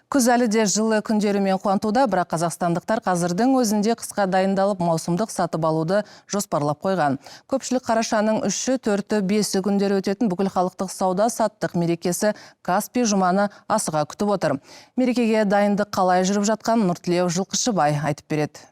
Күз әлі де жылы күндерімен қуантуда, бірақ қазақстандықтар қазірдің өзінде қысқа дайындалып маусымдық сатып алуды жоспарлап қойған. Көпшілік қарашаның 3-і, 4-і, 5-і күндері өтетін бүкіл халықтық сауда-саттық мерекесі Каспий жұманы асыға күтіп отыр. Мерекеге дайындық қалай жүріп жатқан Нұртілеу Жылқышыбай айтып береді.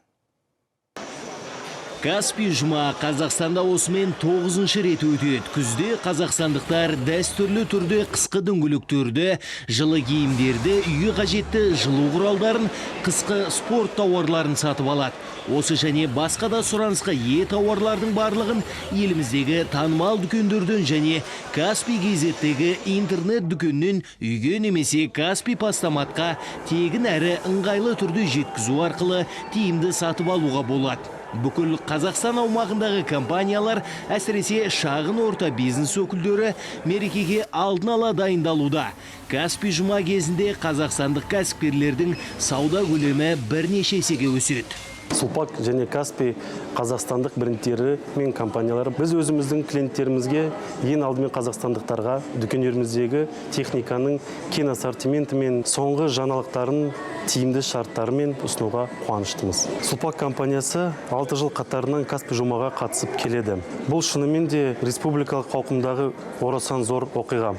Каспий жұма Қазақстанда осымен 9-шы рет өтеді. Күзде қазақстандықтар дәстүрлі түрде қысқы дөңгелектерді, жылы киімдерді, үйге қажетті жылу құралдарын, қысқы спорт тауарларын сатып алады. Осы және басқа да сұранысқа ие тауарлардың барлығын еліміздегі танымал дүкендерден және Каспий KZ-тегі интернет дүкеннен үйге немесе Каспий Постаматқа тегін әрі ыңғайлы түрде жеткізу арқылы тиімді сатып алуға болады. Бүкіл Қазақстан аумағындағы компаниялар, әсіресе шағын орта бизнес өкілдері мерекеге алдын ала дайындалуда. Каспий жұма кезінде қазақстандық кәсіпкерлердің сауда көлемі бірнеше есеге өседі. Сулпак және Каспий қазақстандық брендтері мен компаниялары біз өзіміздің клиенттерімізге ең алдымен қазақстандықтарға дүкендеріміздегі техниканың кең ассортименті мен соңғы жаңалықтарын тиімді шарттарымен ұсынуға қуаныштымыз. Сулпак компаниясы 6 жыл қатарынан Каспий жұмаға қатысып келеді. Бұл шынымен де республикалық қауқымдағы орасан зор оқиға.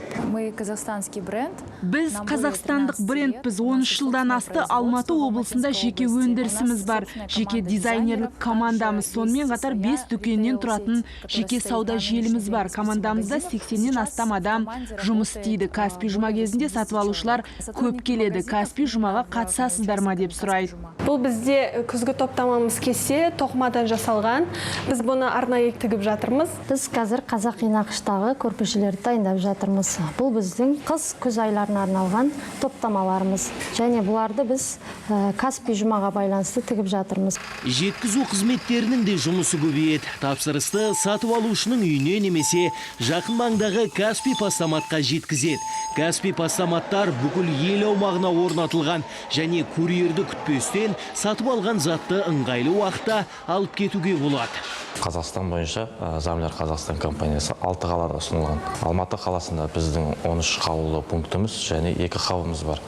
Біз қазақстандық брендпіз. 13 жылдан асты Алматы облысында жеке өндірісіміз бар. Жеке дизайнерлік командамыз, сонымен қатар 5 дүкеннен тұратын жеке сауда желіміз бар. Командамызда 80-нен астам адам жұмыс істейді. Каспий жұма кезінде сатып алушылар көп келеді. Каспий жұмаға қатысасыздар ма деп сұрайды. Бұл бізде күзгі топтамамыз кесе тоқымадан жасалған. Біз бұны арнайы тігіп жатырмыз. Біз қазір қазақи нақыштағы көрпешелерді дайындап жатырмыз. Бұл біздің қыс-күз айларына арналған топтамаларымыз. Және бұларды біз Каспий жұмаға байланысты тігіп жатырмыз. Жеткізу қызметтерінің де жұмысы көбейеді. Тапсырысты сатып алушының үйіне немесе жақын маңдағы Каспий Постаматқа жеткізеді. Каспий Постаматтар бүкіл ел аумағына орнатылған және курьерді күтпестен сатып алған затты ыңғайлы уақытта алып кетуге болады. Қазақстан бойынша Замлер Қазақстан компаниясы 6 қалада ұсынылған. Алматы қаласында біздің 13 қаулы пунктіміз және 2 қаулымыз бар.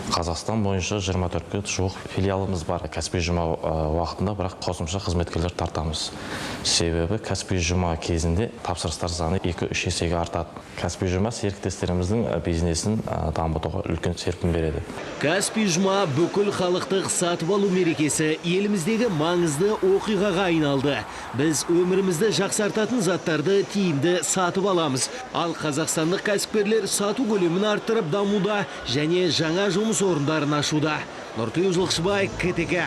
Қазақстан бойынша 24-ке жуық филиалымыз бар. Каспий жұма уақытында бірақ қосымша қызметкерлер тартамыз. Себебі Каспий жұма кезінде тапсырыстар саны 2-3 есеге артады. Каспий жұма серіктестеріміздің бизнесін дамытуға үлкен серпін береді. Каспий жұма бүкіл халықтық сатып алу мерекесі еліміздегі маңызды оқиғаға айналды. Біз өмірімізді жақсартатын заттарды тиімді сатып аламыз. Ал қазақстандық кәсіпкерлер сату көлемін арттырып дамуда және жаңа жұмыс орындарын ашуда. Нұртілеу Жылқышыбай, КТК.